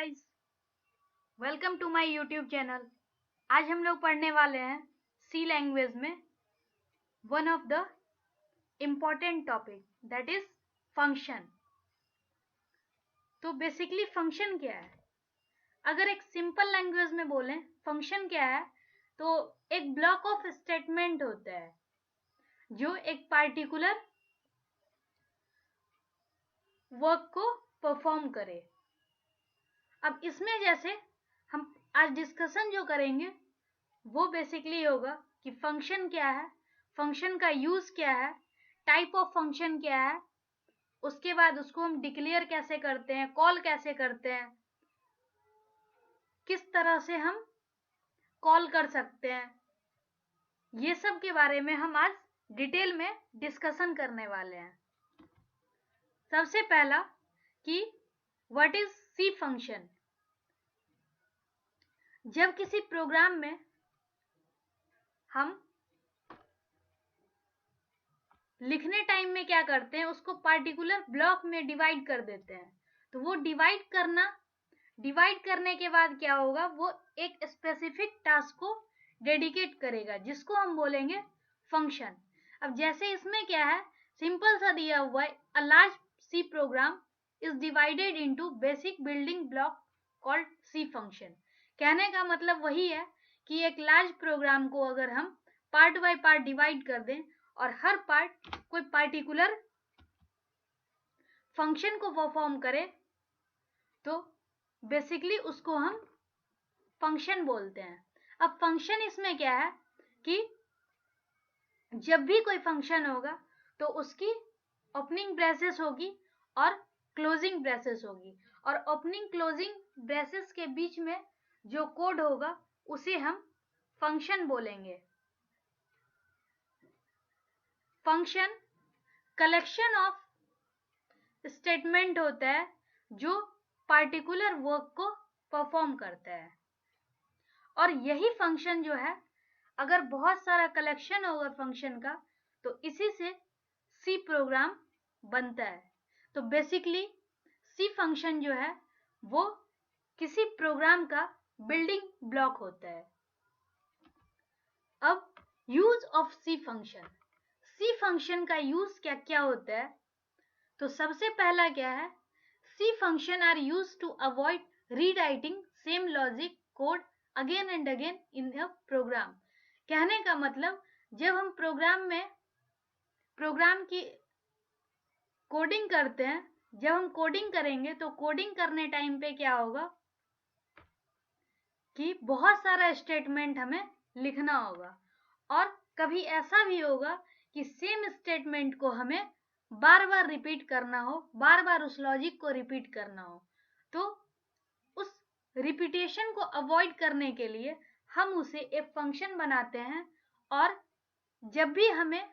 Guys, welcome to my YouTube channel. आज हम लोग पढ़ने वाले हैं सी लैंग्वेज में one of the important topic that is function. तो बेसिकली फंक्शन क्या है? अगर एक सिंपल लैंग्वेज में बोलें फंक्शन क्या है तो एक ब्लॉक ऑफ स्टेटमेंट होता है जो एक पार्टिकुलर वर्क को परफॉर्म करे। अब इसमें जैसे हम आज डिस्कशन जो करेंगे वो बेसिकली होगा कि फंक्शन क्या है, फंक्शन का यूज क्या है, टाइप ऑफ फंक्शन क्या है, उसके बाद उसको हम डिक्लेयर कैसे करते हैं, कॉल कैसे करते हैं, किस तरह से हम कॉल कर सकते हैं, ये सब के बारे में हम आज डिटेल में डिस्कशन करने वाले हैं। सबसे पहला कि व्हाट इज सी फंक्शन। जब किसी प्रोग्राम में हम लिखने टाइम में क्या करते हैं, उसको पार्टिकुलर ब्लॉक में डिवाइड कर देते हैं। तो वो डिवाइड करने के बाद क्या होगा, वो एक स्पेसिफिक टास्क को डेडिकेट करेगा जिसको हम बोलेंगे फंक्शन। अब जैसे इसमें क्या है, सिंपल सा दिया हुआ है, a large C program is divided into basic building block called C function. कहने का मतलब वही है कि एक लार्ज प्रोग्राम को अगर हम पार्ट बाय पार्ट डिवाइड कर दें और हर पार्ट कोई पार्टिकुलर फंक्शन को परफॉर्म करे तो बेसिकली उसको हम फंक्शन बोलते हैं। अब फंक्शन इसमें क्या है कि जब भी कोई फंक्शन होगा तो उसकी ओपनिंग ब्रेसेस होगी और क्लोजिंग ब्रेसेस होगी, और ओपनिंग क्लोजिंग ब्रेसेस के बीच में जो कोड होगा उसे हम फंक्शन बोलेंगे। फंक्शन कलेक्शन ऑफ स्टेटमेंट होता है जो पार्टिकुलर वर्क को परफॉर्म करता है, और यही फंक्शन जो है अगर बहुत सारा कलेक्शन होगा फंक्शन का तो इसी से सी प्रोग्राम बनता है। तो बेसिकली सी फंक्शन जो है वो किसी प्रोग्राम का बिल्डिंग ब्लॉक होता है। अब use of C function, C function का यूज क्या क्या होता है, तो सबसे पहला क्या है, C function are use to avoid rewriting same logic code again and again in the program. कहने का मतलब जब हम प्रोग्राम की कोडिंग करते हैं, जब हम कोडिंग करेंगे तो कोडिंग करने टाइम पे क्या होगा कि बहुत सारा स्टेटमेंट हमें लिखना होगा, और कभी ऐसा भी होगा कि सेम स्टेटमेंट को हमें बार बार रिपीट करना हो, बार बार उस लॉजिक को रिपीट करना हो। तो उस रिपीटेशन को अवॉइड करने के लिए हम उसे एक फंक्शन बनाते हैं, और जब भी हमें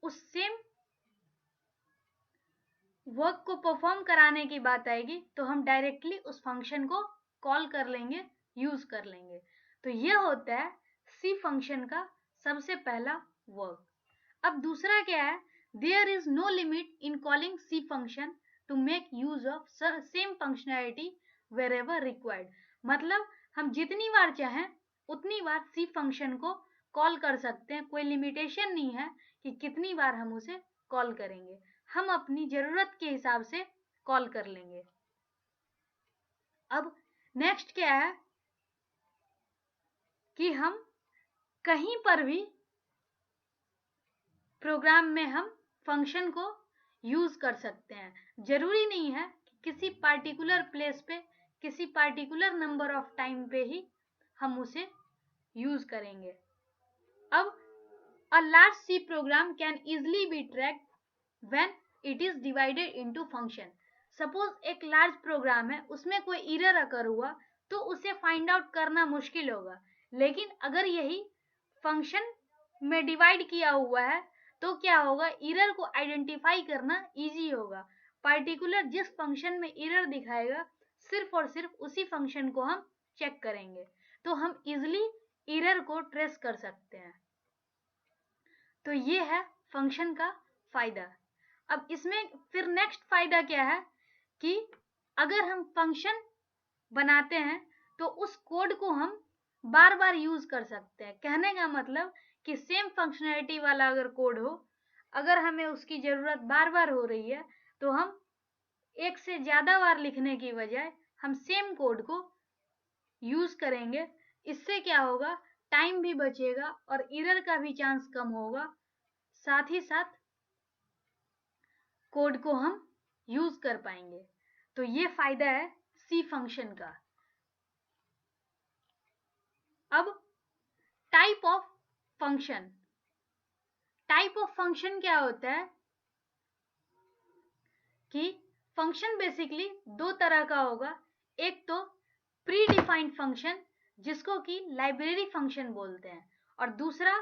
उस सेम वर्क को परफॉर्म कराने की बात आएगी तो हम डायरेक्टली उस फंक्शन को कॉल कर लेंगे, यूज कर लेंगे। तो यह होता है सी फंक्शन का सबसे पहला वर्क। अब दूसरा क्या है, there is no limit in calling C function to make use of same functionality wherever required. मतलब हम जितनी बार चाहें उतनी बार सी फंक्शन को कॉल कर सकते हैं, कोई लिमिटेशन नहीं है कि कितनी बार हम उसे कॉल करेंगे, हम अपनी जरूरत के हिसाब से कॉल कर लेंगे। अब नेक्स्ट क्या है कि हम कहीं पर भी प्रोग्राम में हम फंक्शन को यूज कर सकते हैं। जरूरी नहीं है कि किसी पार्टिकुलर प्लेस पे, किसी पार्टिकुलर नंबर ऑफ टाइम पे ही हम उसे यूज करेंगे। अब a large C program can easily be tracked when it is divided into function। Suppose एक लार्ज प्रोग्राम है, उसमें कोई एरर अकर हुआ तो उसे फाइंड आउट करना मुश्किल होगा, लेकिन अगर यही फंक्शन में डिवाइड किया हुआ है तो क्या होगा, एरर को आइडेंटिफाई करना इजी होगा। पार्टिकुलर जिस फंक्शन में एरर दिखाएगा सिर्फ और सिर्फ उसी फंक्शन को हम चेक करेंगे, तो हम इजिली एरर को ट्रेस कर सकते हैं। तो ये है फंक्शन का फायदा। अब इसमें फिर नेक्स्ट फायदा क्या है कि अगर हम फंक्शन बनाते हैं तो उस कोड को हम बार बार यूज कर सकते हैं। कहने का मतलब कि सेम फंक्शनैलिटी वाला अगर कोड हो, अगर हमें उसकी जरूरत बार बार हो रही है तो हम एक से ज्यादा बार लिखने की बजाय हम सेम कोड को यूज करेंगे। इससे क्या होगा, टाइम भी बचेगा और एरर का भी चांस कम होगा, साथ ही साथ कोड को हम यूज कर पाएंगे। तो ये फायदा है सी फंक्शन का। अब type of function. Type of function क्या होता है कि फंक्शन बेसिकली दो तरह का होगा। एक तो प्री डिफाइंड फंक्शन जिसको कि लाइब्रेरी फंक्शन बोलते हैं, और दूसरा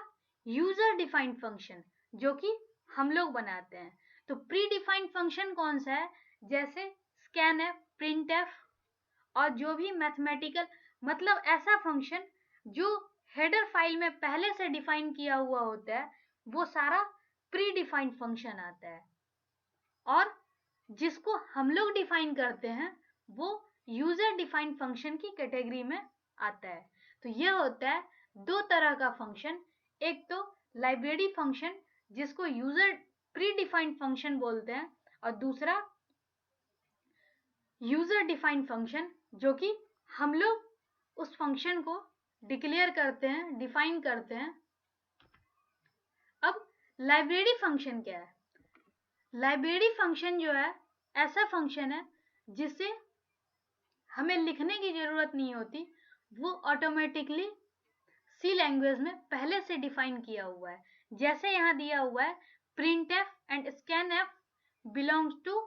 यूजर डिफाइंड फंक्शन जो कि हम लोग बनाते हैं। तो प्री डिफाइंड फंक्शन कौन सा है, जैसे स्कैनफ, प्रिंटफ और जो भी मैथमेटिकल, मतलब ऐसा फंक्शन जो हेडर फाइल में पहले से डिफाइन किया हुआ होता है, वो सारा प्री डिफाइंड फंक्शन आता है। और जिसको हम लोग डिफाइन करते हैं वो यूजर डिफाइंड फंक्शन की कैटेगरी में आता है। तो यह होता है दो तरह का फंक्शन। एक तो लाइब्रेरी फंक्शन जिसको यूजर प्री डिफाइंड फंक्शन बोलते हैं, और दूसरा यूजर डिफाइंड फंक्शन जो कि हम लोग उस फंक्शन को डिक्लेयर करते हैं, डिफाइन करते हैं। अब लाइब्रेरी फंक्शन क्या है? लाइब्रेरी फंक्शन जो है ऐसा फंक्शन है जिसे हमें लिखने की जरूरत नहीं होती, वो ऑटोमेटिकली सी लैंग्वेज में पहले से डिफाइन किया हुआ है। जैसे यहाँ दिया हुआ है printf and scanf belongs to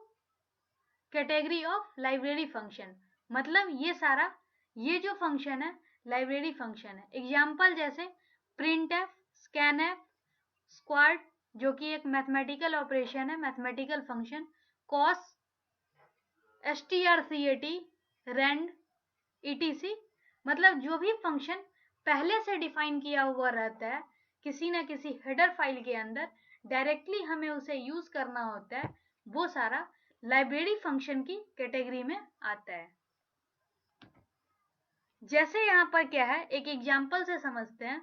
category of library function, मतलब ये सारा ये जो फंक्शन है लाइब्रेरी फंक्शन है। एग्जाम्पल जैसे प्रिंटफ, स्कैनफ, स्क्वाड जो कि एक मैथमेटिकल ऑपरेशन है, mathematical function, cos, strcat, rand, etc, मतलब जो भी फंक्शन पहले से डिफाइन किया हुआ रहता है किसी न किसी हेडर फाइल के अंदर, डायरेक्टली हमें उसे यूज करना होता है, वो सारा लाइब्रेरी फंक्शन की कैटेगरी में आता है। जैसे यहाँ पर क्या है, एक एग्जांपल से समझते हैं।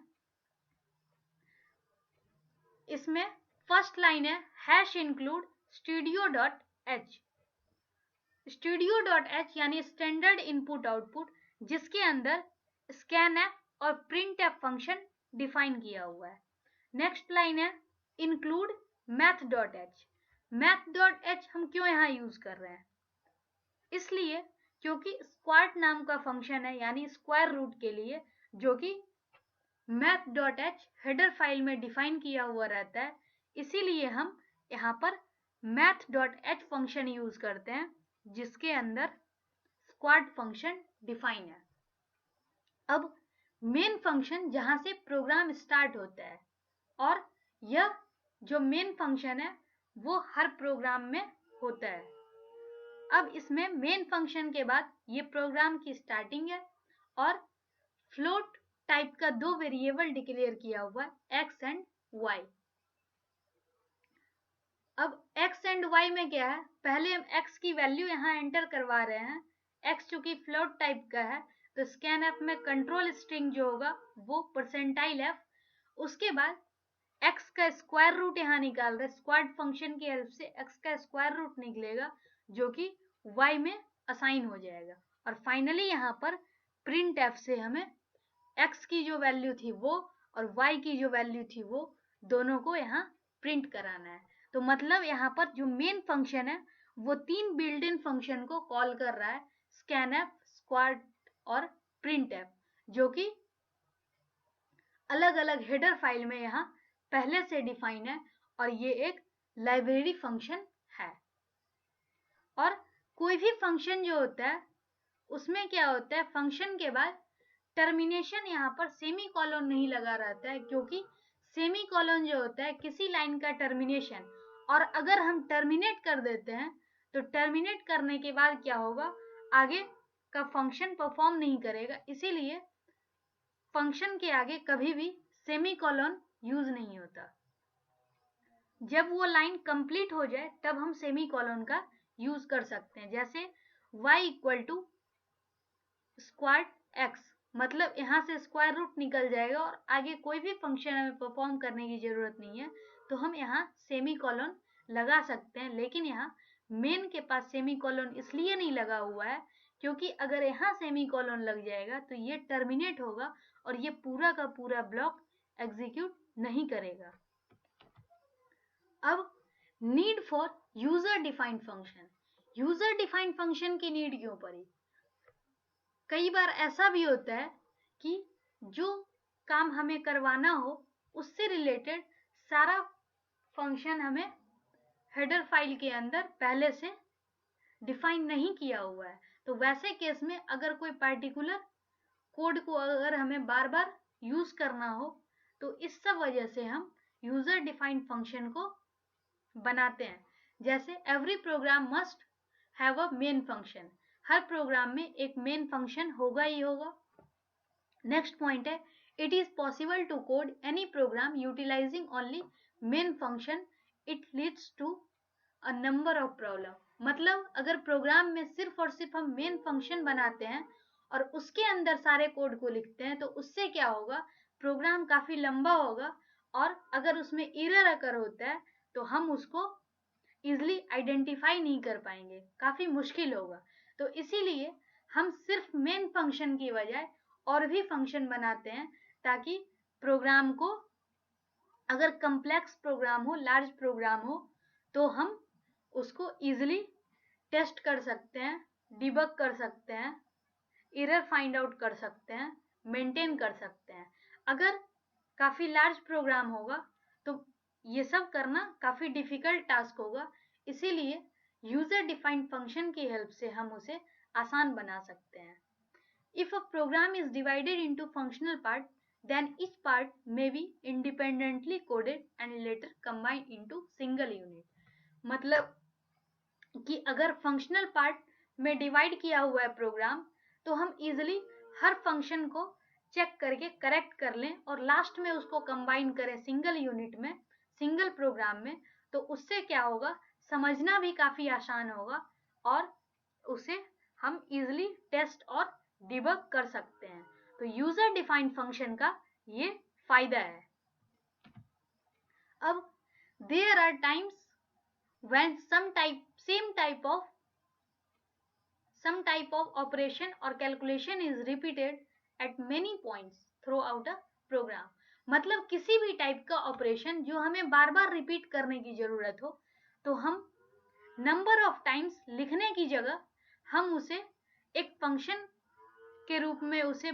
इसमें फर्स्ट लाइन है हैश इंक्लूड studio.h। studio.h यानी स्टैंडर्ड इनपुट आउटपुट, जिसके अंदर स्कैनफ और प्रिंटफ फंक्शन डिफाइन किया हुआ है। नेक्स्ट लाइन है इंक्लूड math.h। math.h हम क्यों यहाँ यूज कर रहे हैं? इसलिए क्योंकि स्क्वाड नाम का फंक्शन है, यानी स्क्वायर रूट के लिए, जो कि math.h हेडर फाइल में डिफाइन किया हुआ रहता है, इसीलिए हम यहाँ पर math.h फंक्शन यूज करते हैं जिसके अंदर स्क्वाड फंक्शन डिफाइन है। अब मेन फंक्शन जहां से प्रोग्राम स्टार्ट होता है, और यह जो मेन फंक्शन है वो हर प्रोग्राम में होता है। अब इसमें मेन फंक्शन के बाद ये प्रोग्राम की स्टार्टिंग है, और फ्लोट टाइप का दो वेरिएबल डिक्लेयर किया हुआ है, x एंड y। अब x एंड y में क्या है, पहले हम x की वैल्यू यहाँ एंटर करवा रहे हैं। x चूंकि फ्लोट टाइप का है तो स्कैनफ में कंट्रोल स्ट्रिंग जो होगा वो %f, उसके बाद x का स्क्वायर रूट यहाँ निकाल रहे हैं। स्क्वाड फंक्शन की हेल्प से x का स्क्वायर रूट निकलेगा जो कि y में असाइन हो जाएगा, और फाइनली यहाँ पर प्रिंट एफ से हमें x की जो वैल्यू थी वो और y की जो वैल्यू थी वो दोनों को यहाँ प्रिंट कराना है। तो मतलब यहाँ पर जो मेन फंक्शन है वो तीन बिल्ट इन फंक्शन को कॉल कर रहा है, स्कैनफ, स्क्वाड और प्रिंटफ, जो कि अलग अलग हेडर फाइल में यहाँ पहले से डिफाइन है, और ये एक लाइब्रेरी फंक्शन है। और कोई भी फंक्शन जो होता है उसमें क्या होता है, फंक्शन के बाद टर्मिनेशन यहाँ पर सेमी कॉलन नहीं लगा रहता है, क्योंकि सेमी कॉलन जो होता है किसी लाइन का टर्मिनेशन, और अगर हम टर्मिनेट कर देते हैं तो टर्मिनेट करने के बाद क्या होगा, आगे का फंक्शन परफॉर्म नहीं करेगा। इसीलिए फंक्शन के आगे कभी भी सेमी कॉलन यूज नहीं होता। जब वो लाइन कंप्लीट हो जाए तब हम सेमी कॉलन का यूज कर सकते हैं। जैसे y equal to square x, मतलब यहाँ से स्क्वायर रूट निकल जाएगा और आगे कोई भी फंक्शन हमें परफॉर्म करने की जरूरत नहीं है, तो हम यहाँ सेमी कॉलन लगा सकते हैं। लेकिन यहाँ मेन के पास सेमी कॉलन इसलिए नहीं लगा हुआ है क्योंकि अगर यहाँ सेमी कॉलन लग जाएगा तो ये टर्मिनेट होगा और ये पूरा का पूरा ब्लॉक एग्जीक्यूट नहीं करेगा। अब need for user defined function. User defined function की नीड क्यों पड़ी? कई बार ऐसा भी होता है कि जो काम हमें करवाना हो उससे रिलेटेड सारा फंक्शन हमें हेडर फाइल के अंदर पहले से डिफाइन नहीं किया हुआ है, तो वैसे केस में अगर कोई पर्टिकुलर कोड को अगर हमें बार बार यूज करना हो तो इस सब वजह से हम यूजर डिफाइंड फंक्शन को बनाते हैं। जैसे every program must have a main function, हर प्रोग्राम में एक मेन फंक्शन होगा ही होगा। नेक्स्ट पॉइंट है it is possible to code any program utilising only main function, it leads to a number of problem. मतलब अगर प्रोग्राम में सिर्फ और सिर्फ हम मेन फंक्शन बनाते हैं और उसके अंदर सारे कोड को लिखते हैं तो उससे क्या होगा, प्रोग्राम काफी लंबा होगा और अगर उसमें एरर अगर होता है तो हम उसको इजिली आइडेंटिफाई नहीं कर पाएंगे, काफी मुश्किल होगा। तो इसीलिए हम सिर्फ मेन फंक्शन की बजाय और भी फंक्शन बनाते हैं ताकि प्रोग्राम को, अगर कम्प्लेक्स प्रोग्राम हो, लार्ज प्रोग्राम हो, तो हम उसको इजिली टेस्ट कर सकते हैं, डिबग कर सकते हैं, एरर फाइंड आउट कर सकते हैं, मेंटेन कर सकते हैं। अगर काफी लार्ज प्रोग्राम होगा तो ये सब करना काफी डिफिकल्ट टास्क होगा, इसीलिए यूजर डिफाइंड फंक्शन की हेल्प से हम उसे आसान बना सकते हैं। If a program is divided into functional part then each part may be independently coded and later combined into single unit। मतलब कि अगर फंक्शनल पार्ट में डिवाइड किया हुआ है प्रोग्राम तो हम इजिली हर फंक्शन को चेक करके करेक्ट कर लें और लास्ट में उसको कंबाइन करें सिंगल यूनिट में, सिंगल प्रोग्राम में, तो उससे क्या होगा, समझना भी काफी आसान होगा और उसे हम इजिली टेस्ट और डिबग कर सकते हैं। तो यूजर डिफाइंड फंक्शन का ये फायदा है। अब there are times when some type of operation or calculation is repeated at many points throughout a program। मतलब किसी भी टाइप का ऑपरेशन जो हमें बार बार रिपीट करने की जरूरत हो तो हम नंबर ऑफ टाइम्स लिखने की जगह हम उसे एक फंक्शन के रूप में उसे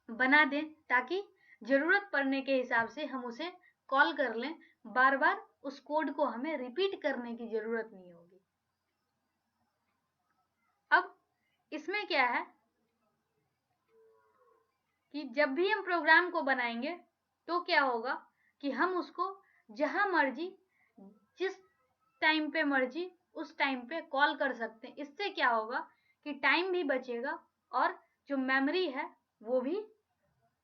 बना दें ताकि जरूरत पड़ने के हिसाब से हम उसे कॉल कर लें, बार बार उस कोड को हमें रिपीट करने की जरूरत नहीं होगी। अब इसमें क्या है कि जब भी हम प्रोग्राम को बनाएंगे तो क्या होगा कि हम उसको जहां मर्जी, जिस टाइम पे मर्जी उस टाइम पे कॉल कर सकते हैं। इससे क्या होगा कि टाइम भी बचेगा और जो मेमोरी है वो भी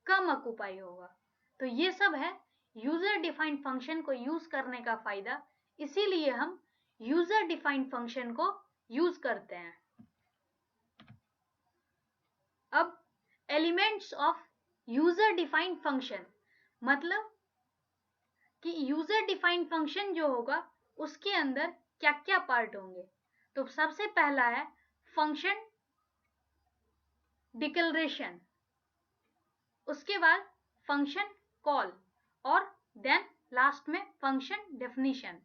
कम ऑक्यूपाई होगा। तो ये सब है यूजर डिफाइंड फंक्शन को यूज करने का फायदा, इसीलिए हम यूजर डिफाइंड फंक्शन को यूज करते हैं। अब elements of user defined function, मतलब कि यूजर डिफाइंड फंक्शन जो होगा उसके अंदर क्या क्या पार्ट होंगे। तो सबसे पहला है फंक्शन डिक्लेरेशन, उसके बाद फंक्शन कॉल और देन लास्ट में फंक्शन डेफिनेशन।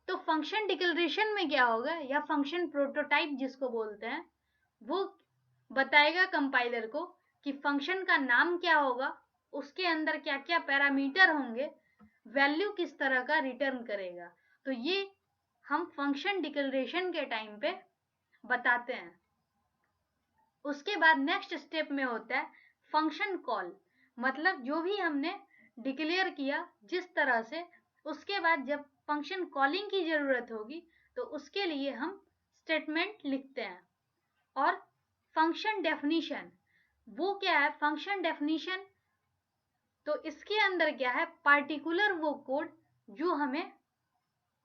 तो फंक्शन डिक्लेरेशन में क्या होगा या फंक्शन प्रोटोटाइप जिसको बोलते हैं, वो बताएगा कंपाइलर को कि फंक्शन का नाम क्या होगा, उसके अंदर क्या क्या पैरामीटर होंगे, वैल्यू किस तरह का रिटर्न करेगा। तो ये हम फंक्शन डिक्लेरेशन के टाइम पे बताते हैं। उसके बाद नेक्स्ट स्टेप में होता है फंक्शन कॉल, मतलब जो भी हमने डिक्लेयर किया जिस तरह से, उसके बाद जब फंक्शन कॉलिंग की जरूरत होगी तो उसके लिए हम स्टेटमेंट लिखते हैं। और फंक्शन डेफिनेशन, वो क्या है फंक्शन डेफिनेशन, तो इसके अंदर क्या है, पार्टिकुलर वो कोड जो हमें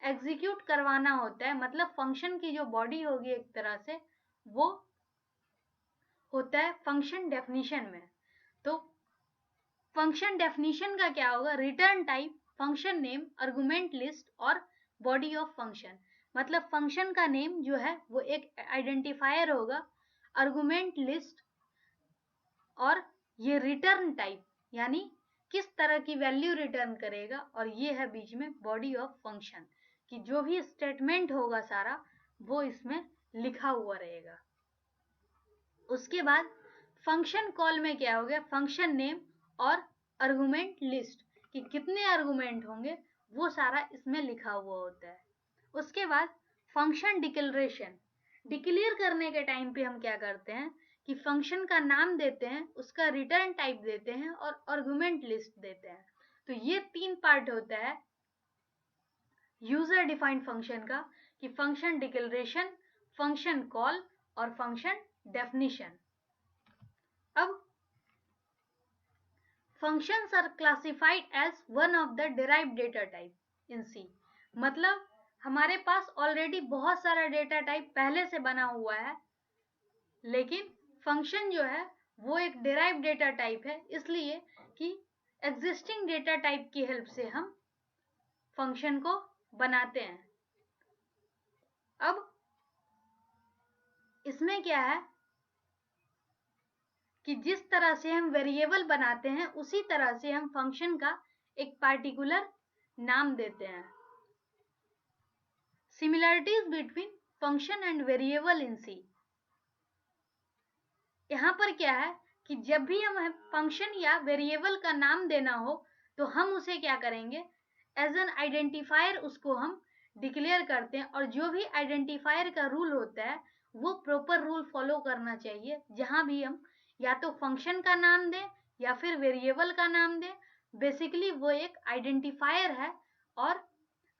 एग्जीक्यूट करवाना होता है, मतलब फंक्शन की जो बॉडी होगी एक तरह से वो होता है फंक्शन डेफिनेशन में। तो फंक्शन डेफिनेशन का क्या होगा, return type, function name, argument list और बॉडी ऑफ फंक्शन। मतलब फंक्शन का नेम जो है वो एक आइडेंटिफायर होगा, आर्गुमेंट लिस्ट, और ये रिटर्न टाइप यानी किस तरह की वैल्यू रिटर्न करेगा, और ये है बीच में बॉडी ऑफ फंक्शन कि जो भी स्टेटमेंट होगा सारा वो इसमें लिखा हुआ रहेगा। उसके बाद फंक्शन कॉल में क्या हो गया, फंक्शन नेम और आर्गुमेंट लिस्ट कि कितने आर्गुमेंट होंगे वो सारा इसमें लिखा हुआ होता है। उसके बाद फंक्शन डिक्लेरेशन, डिक्लेयर करने के टाइम पे हम क्या करते हैं कि फंक्शन का नाम देते हैं, उसका रिटर्न टाइप देते हैं और आर्गुमेंट लिस्ट देते हैं। तो ये 3 पार्ट होता है यूजर डिफाइंड फंक्शन का कि फंक्शन डिक्लेरेशन, फंक्शन कॉल और फंक्शन डेफिनेशन। अब functions are classified as one of the derived data type in C। मतलब हमारे पास ऑलरेडी बहुत सारा डेटा टाइप पहले से बना हुआ है, लेकिन फंक्शन जो है वो एक डिराइव डेटा टाइप है, इसलिए कि एग्जिस्टिंग डेटा टाइप की हेल्प से हम फंक्शन को बनाते हैं। अब इसमें क्या है कि जिस तरह से हम वेरिएबल बनाते हैं उसी तरह से हम फंक्शन का एक पार्टिकुलर नाम देते हैं। Similarities between function and variable in C. यहाँ पर क्या है कि जब भी हम फंक्शन या वेरिएबल का नाम देना हो तो हम उसे क्या करेंगे, एज एन आइडेंटिफायर उसको हम डिक्लेयर करते हैं, और जो भी आइडेंटिफायर का रूल होता है वो प्रॉपर रूल फॉलो करना चाहिए। जहां भी हम या तो फंक्शन का नाम दें या फिर वेरिएबल का नाम दें, बेसिकली वो एक आइडेंटिफायर है और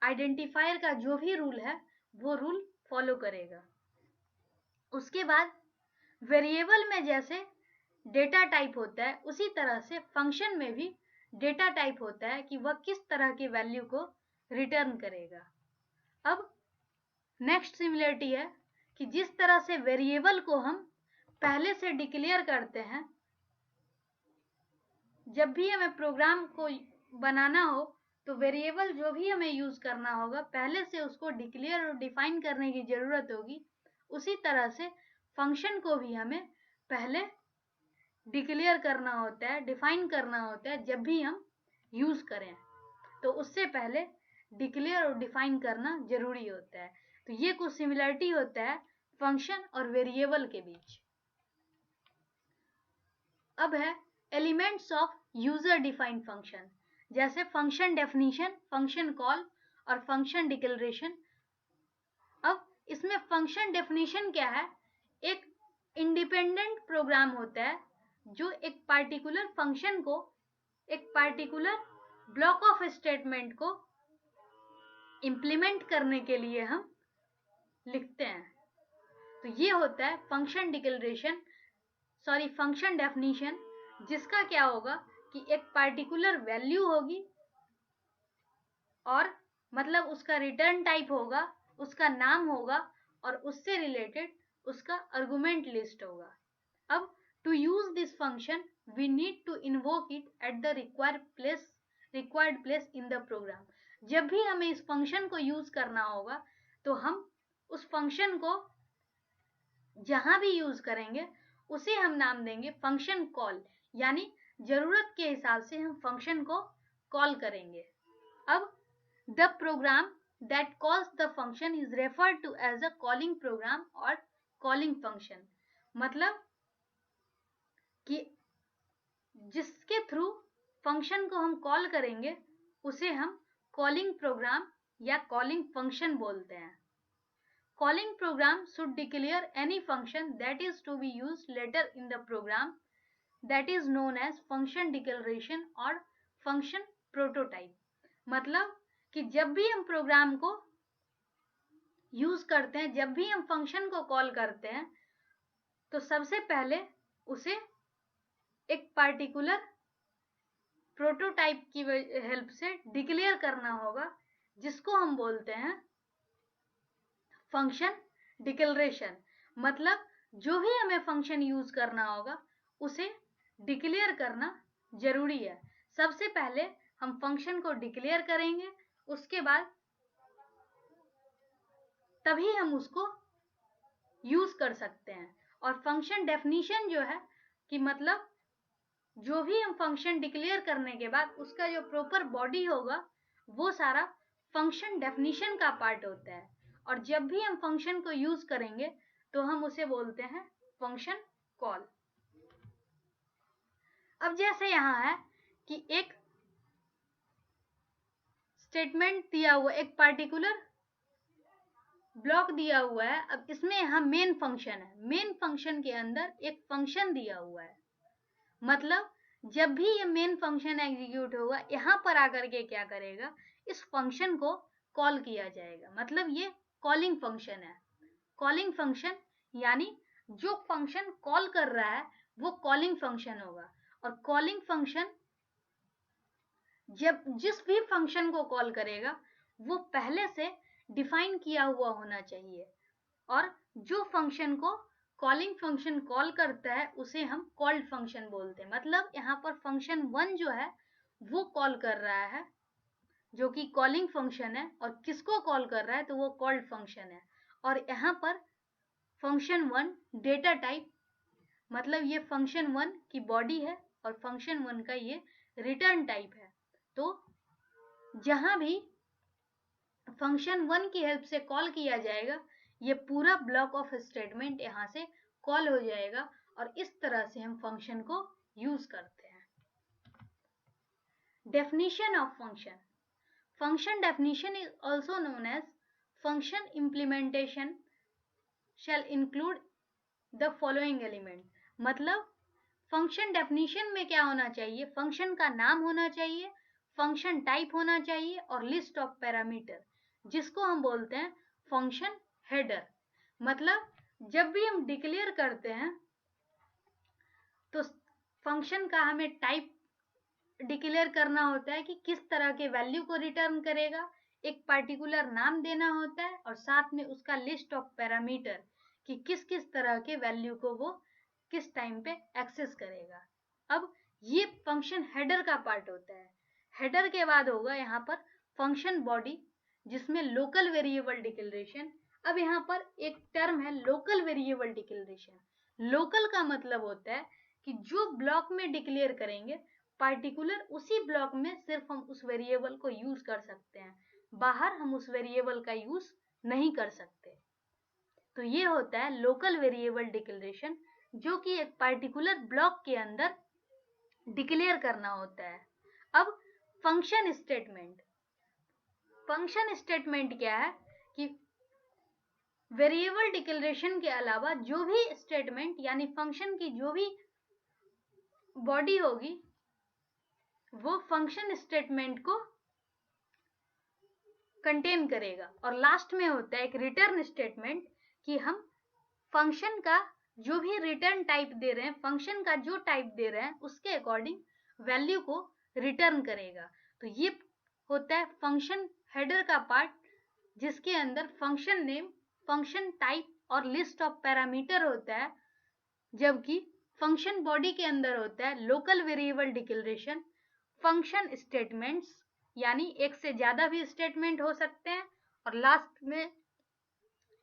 आइडेंटिफायर का जो भी रूल है वो रूल फॉलो करेगा। उसके बाद वेरिएबल में जैसे डेटा टाइप होता है उसी तरह से फंक्शन में भी डेटा टाइप होता है कि वह किस तरह की वैल्यू को रिटर्न करेगा। अब नेक्स्ट सिमिलरिटी है कि जिस तरह से वेरिएबल को हम पहले से डिक्लेयर करते हैं, जब भी हमें प्रोग्राम को बनाना हो तो वेरिएबल जो भी हमें यूज करना होगा पहले से उसको डिक्लेयर और डिफाइन करने की जरूरत होगी। उसी तरह से फंक्शन को भी हमें पहले डिक्लेयर करना होता है, डिफाइन करना होता है जब भी हम यूज करें, तो उससे पहले डिक्लेयर और डिफाइन करना जरूरी होता है। तो ये कुछ सिमिलरिटी होता है फंक्शन और वेरिएबल के बीच। अब है elements of user defined function, जैसे फंक्शन डेफिनेशन, फंक्शन कॉल और फंक्शन डिक्लेरेशन। अब इसमें फंक्शन डेफिनेशन क्या है, एक इंडिपेंडेंट प्रोग्राम होता है जो एक पार्टिकुलर फंक्शन को, एक पार्टिकुलर ब्लॉक ऑफ स्टेटमेंट को इंप्लीमेंट करने के लिए हम लिखते हैं। तो ये होता है function declaration, sorry function definition, जिसका क्या होगा कि एक पार्टिकुलर वैल्यू होगी और मतलब उसका रिटर्न टाइप होगा, उसका नाम होगा और उससे रिलेटेड उसका आर्गुमेंट लिस्ट होगा। अब to use this function we need to invoke it at the required place in the program. जब भी हमें इस फंक्शन को यूज करना होगा तो हम उस फंक्शन को जहां भी यूज करेंगे उसे हम नाम देंगे फंक्शन कॉल, यानी जरूरत के हिसाब से हम फंक्शन को कॉल करेंगे। अब the program that calls the function is referred to as a calling program और कॉलिंग फंक्शन। मतलब कि जिसके थ्रू फंक्शन को हम कॉल करेंगे उसे हम कॉलिंग प्रोग्राम या कॉलिंग फंक्शन बोलते हैं। Calling program should declare any function that is to be used later in the program, that is known as function declaration or function prototype। मतलब कि जब भी हम प्रोग्राम को यूज करते हैं, जब भी हम फंक्शन को कॉल करते हैं, तो सबसे पहले उसे एक पार्टिकुलर प्रोटोटाइप की हेल्प से डिक्लेयर करना होगा, जिसको हम बोलते हैं फंक्शन डिक्लेरेशन। मतलब जो भी हमें फंक्शन यूज करना होगा उसे डिक्लेयर करना जरूरी है। सबसे पहले हम फंक्शन को डिक्लेयर करेंगे, उसके बाद तभी हम उसको यूज कर सकते हैं। और फंक्शन डेफिनेशन जो है कि मतलब जो भी हम फंक्शन डिक्लेयर करने के बाद उसका जो प्रॉपर बॉडी होगा वो सारा फंक्शन डेफिनेशन का पार्ट होता है। और जब भी हम फंक्शन को यूज करेंगे तो हम उसे बोलते हैं फंक्शन कॉल। अब जैसे यहाँ है कि एक स्टेटमेंट दिया हुआ, एक पार्टिकुलर ब्लॉक दिया हुआ है। अब इसमें यहाँ मेन फंक्शन है, मेन फंक्शन के अंदर एक फंक्शन दिया हुआ है। मतलब जब भी ये मेन फंक्शन एग्जीक्यूट होगा यहाँ पर आकर के क्या करेगा, इस फंक्शन को कॉल किया जाएगा। मतलब ये कॉलिंग फंक्शन है। कॉलिंग फंक्शन यानी जो फंक्शन कॉल कर रहा है वो कॉलिंग फंक्शन होगा। और कॉलिंग फंक्शन जब जिस भी फंक्शन को कॉल करेगा वो पहले से डिफाइन किया हुआ होना चाहिए। और जो फंक्शन को कॉलिंग फंक्शन कॉल करता है उसे हम कॉल्ड फंक्शन बोलते हैं। मतलब यहाँ पर फंक्शन 1 जो है वो कॉल कर रहा है, जो कि कॉलिंग फंक्शन है। और किसको कॉल कर रहा है तो वो कॉल्ड फंक्शन है। और यहाँ पर फंक्शन 1 डेटा टाइप, मतलब ये फंक्शन 1 की बॉडी है और फंक्शन 1 का ये रिटर्न टाइप है। तो जहां भी फंक्शन 1 की हेल्प से कॉल किया जाएगा ये पूरा ब्लॉक ऑफ स्टेटमेंट यहाँ से कॉल हो जाएगा। और इस तरह से हम फंक्शन को यूज करते हैं। Definition of function. Function definition is also known as function implementation shall include the following element. मतलब फंक्शन डेफिनेशन में क्या होना चाहिए, फंक्शन का नाम होना चाहिए, फंक्शन टाइप होना चाहिए और लिस्ट ऑफ पैरामीटर, जिसको हम बोलते हैं फंक्शन हेडर। मतलब जब भी हम डिक्लेयर करते हैं तो फंक्शन का हमें टाइप डिक्लेयर करना होता है कि किस तरह के वैल्यू को रिटर्न करेगा, एक पर्टिकुलर नाम देना होता है और साथ में उसका लिस्ट ऑफ पैरामीटर कि किस किस तरह के वैल्यू को वो किस टाइम पे एक्सेस करेगा। अब ये फंक्शन हेडर का पार्ट होता है। हेडर के बाद होगा यहाँ पर फंक्शन बॉडी, जिसमें लोकल वेरिएबल डिक्लेरेशन। अब यहाँ पर एक टर्म है लोकल वेरिएबल डिक्लेरेशन। लोकल का मतलब होता है कि जो ब्लॉक में डिक्लेयर करेंगे पार्टिकुलर उसी ब्लॉक में सिर्फ हम उस वेरिएबल को यूज कर सकते हैं, बाहर हम उस वेरिएबल का यूज नहीं कर सकते। तो ये होता है लोकल वेरिएबल डिक्लेरेशन, जो कि एक पार्टिकुलर ब्लॉक के अंदर डिक्लेयर करना होता है। अब फंक्शन स्टेटमेंट। फंक्शन स्टेटमेंट क्या है कि वेरिएबल डिक्लेरेशन के अलावा जो भी स्टेटमेंट यानी फंक्शन की जो भी बॉडी होगी वो फंक्शन स्टेटमेंट को कंटेन करेगा। और लास्ट में होता है एक रिटर्न स्टेटमेंट कि हम फंक्शन का जो भी रिटर्न टाइप दे रहे हैं, फंक्शन का जो टाइप दे रहे हैं उसके अकॉर्डिंग वैल्यू को रिटर्न करेगा। तो ये होता है फंक्शन हेडर का पार्ट, जिसके अंदर फंक्शन नेम, फंक्शन टाइप और लिस्ट ऑफ पैरामीटर होता है। जबकि फंक्शन बॉडी के अंदर होता है local variable declaration, function statements यानी एक से ज्यादा भी स्टेटमेंट हो सकते हैं, और लास्ट में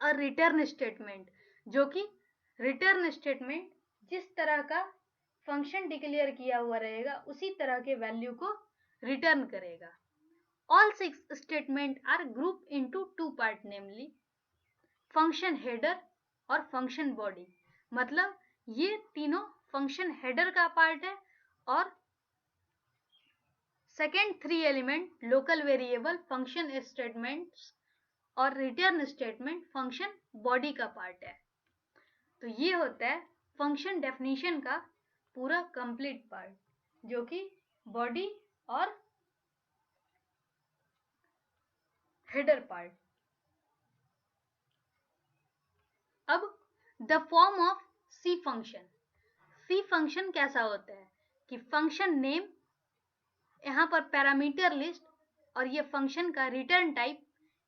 और रिटर्न स्टेटमेंट, जो कि रिटर्न स्टेटमेंट जिस तरह का फंक्शन डिक्लेयर किया हुआ रहेगा उसी तरह के वैल्यू को रिटर्न करेगा। All 6 statement are group into 2 part, namely function header और फंक्शन बॉडी। मतलब ये तीनों फंक्शन हेडर का पार्ट है और second 3 element local variable, function statements और रिटर्न स्टेटमेंट फंक्शन बॉडी का पार्ट है। तो ये होता है फंक्शन डेफिनेशन का पूरा कंप्लीट पार्ट, जो कि बॉडी और हेडर पार्ट। अब the form of C function. C function कैसा होता है कि फंक्शन नेम, यहाँ पर पैरामीटर लिस्ट और ये फंक्शन का रिटर्न टाइप,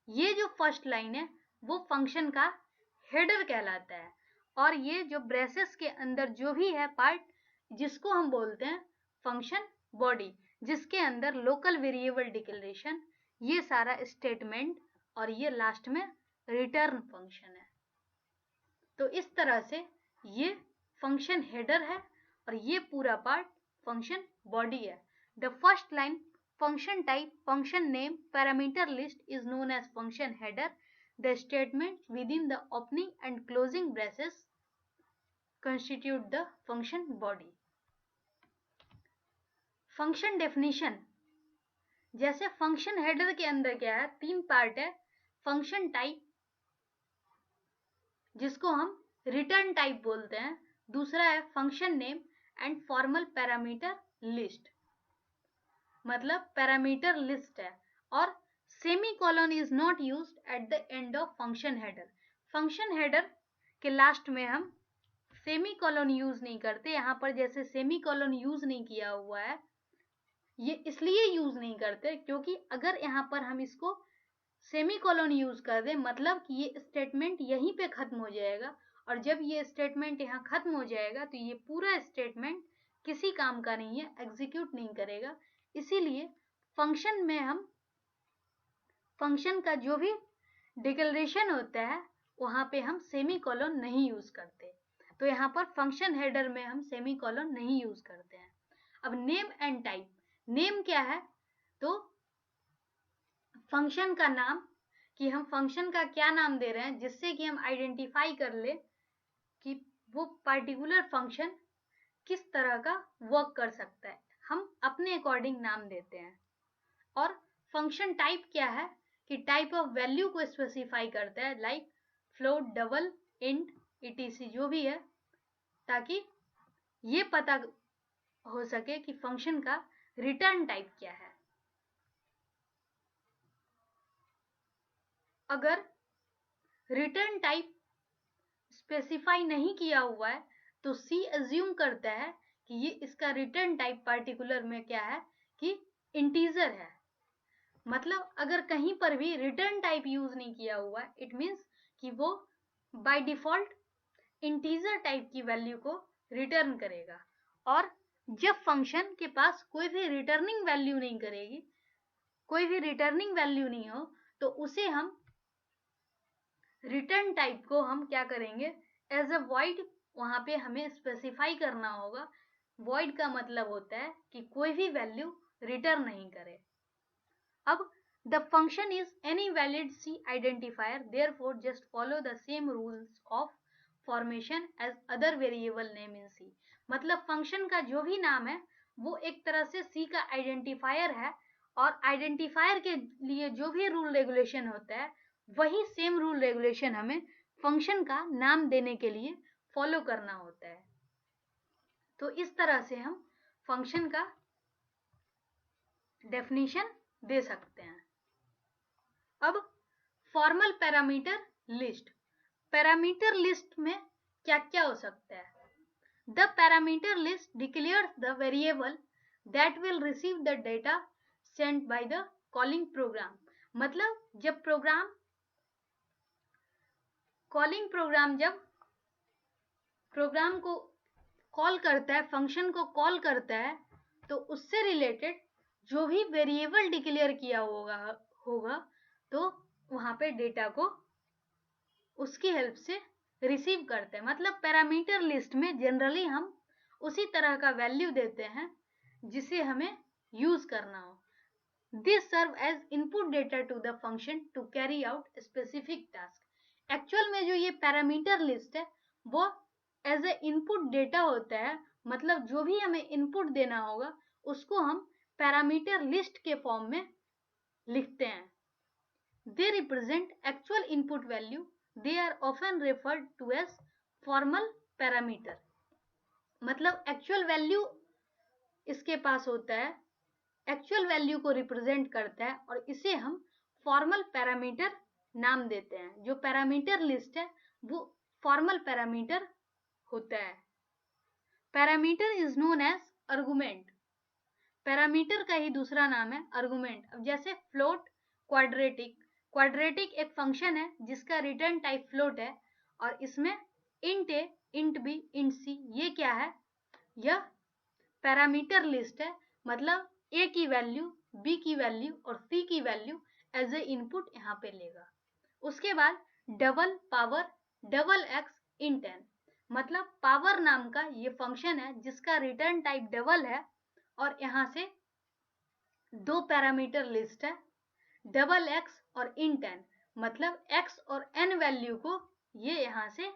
ये जो फर्स्ट लाइन है वो फंक्शन का हेडर कहलाता है। और ये जो ब्रेसेस के अंदर जो भी है पार्ट, जिसको हम बोलते हैं फंक्शन बॉडी, जिसके अंदर लोकल वेरिएबल डिक्लेरेशन, ये सारा स्टेटमेंट, और ये लास्ट में रिटर्न फंक्शन है। तो इस तरह से ये फंक्शन हेडर है और ये पूरा पार्ट फंक्शन बॉडी है। The first line function type, function name, parameter list is known as function header. The statements within the opening and closing braces constitute the function body. Function definition, जैसे function header के अंदर क्या है, 3 part है। Function type, जिसको हम return type बोलते हैं, दूसरा है function name and formal parameter list, मतलब पैरामीटर लिस्ट है, और semicolon is not used at the end of function header. Function header के लास्ट में हम सेमीकोलन यूज नहीं करते। यहाँ पर जैसे सेमीकोलन यूज नहीं किया हुआ है, ये इसलिए यूज नहीं करते क्योंकि अगर यहाँ पर हम इसको सेमीकोलन यूज कर दें, मतलब कि ये स्टेटमेंट यहीं पे खत्म हो जाएगा, और जब ये स्टेटमेंट यहाँ खत्म हो जाएगा तो ये पूरा स्टेटमेंट किसी काम का नहीं है, एग्जीक्यूट नहीं करेगा। इसीलिए फंक्शन में हम फंक्शन का जो भी डिक्लेरेशन होता है वहां पे हम सेमीकोलन नहीं यूज करते। तो यहाँ पर फंक्शन हेडर में हम सेमीकोलन नहीं यूज करते हैं। अब नेम एंड टाइप, नेम क्या है, तो फंक्शन का नाम, कि हम फंक्शन का क्या नाम दे रहे हैं, जिससे कि हम आइडेंटिफाई कर ले कि वो पर्टिकुलर फंक्शन किस तरह का वर्क कर सकता है, हम अपने अकॉर्डिंग नाम देते हैं। और फंक्शन टाइप क्या है, कि टाइप ऑफ वैल्यू को स्पेसिफाई करता है, like float, double, int, etc जो भी है, ताकि ये पता हो सके कि फंक्शन का रिटर्न टाइप क्या है। अगर रिटर्न टाइप स्पेसिफाई नहीं किया हुआ है तो सी अज्यूम करता है कि ये इसका रिटर्न टाइप पर्टिकुलर में क्या है, कि इंटीजर है। मतलब अगर कहीं पर भी रिटर्न टाइप यूज नहीं किया हुआ है, इट मीन्स कि वो बाय डिफॉल्ट इंटीजर टाइप की वैल्यू को रिटर्न करेगा। और जब फंक्शन के पास कोई भी रिटर्निंग वैल्यू नहीं करेगी, कोई भी रिटर्निंग वैल्यू नहीं हो, तो उसे हम रिटर्न टाइप को हम क्या करेंगे, एज अ वॉइड, वहां पे हमें स्पेसिफाई करना होगा। वॉइड का मतलब होता है कि कोई भी वैल्यू रिटर्न नहीं करे। अब the function is any valid C identifier, therefore just follow the same rules of formation as other variable name in C. मतलब फंक्शन का जो भी नाम है वो एक तरह से C का आइडेंटिफायर है, और आइडेंटिफायर के लिए जो भी रूल रेगुलेशन होता है वही सेम रूल रेगुलेशन हमें फंक्शन का नाम देने के लिए फॉलो करना होता है। तो इस तरह से हम फंक्शन का डेफिनेशन दे सकते हैं। अब formal parameter list, parameter list में क्या क्या हो सकता है। The parameter list declares the variable that will receive the data sent by the calling program. मतलब जब जब प्रोग्राम को कॉल करता है, फंक्शन को कॉल करता है, तो उससे रिलेटेड जो भी वेरिएबल डिक्लेयर किया होगा तो वहां पे डेटा को उसकी हेल्प से रिसीव करते हैं। मतलब पैरामीटर लिस्ट में जनरली हम उसी तरह का वैल्यू देते हैं जिसे हमें यूज करना हो। This serve as input data to the function to carry out specific task. Actual में जो ये पैरामीटर लिस्ट है वो एज ए इनपुट डेटा होता है, मतलब जो भी हमें इनपुट देना होगा उसको हम पैरामीटर लिस्ट के फॉर्म में लिखते हैं। They represent actual input value. They are often referred to as formal parameter. मतलब एक्चुअल वैल्यू इसके पास होता है, एक्चुअल वैल्यू को रिप्रेजेंट करता है, और इसे हम फॉर्मल पैरामीटर नाम देते हैं। जो पैरामीटर लिस्ट है वो फॉर्मल पैरामीटर होता है। Parameter is known as argument. Parameter का ही दूसरा नाम है आर्गुमेंट। अब जैसे फ्लोट, क्वाड्रेटिक एक फंक्शन है जिसका रिटर्न टाइप फ्लोट है, और इसमें इंट ए, इंट बी, इंट सी, ये क्या है? यह पैरामीटर लिस्ट है, मतलब ए की वैल्यू, बी की वैल्यू और सी की वैल्यू एज ए इनपुट यहाँ पे लेगा। उसके बाद double power double x int n, मतलब पावर नाम का ये फंक्शन है जिसका रिटर्न टाइप डबल है और यहाँ से दो पैरामीटर लिस्ट है, डबल एक्स और इंट एन, मतलब एक्स और एन वैल्यू को ये यहाँ से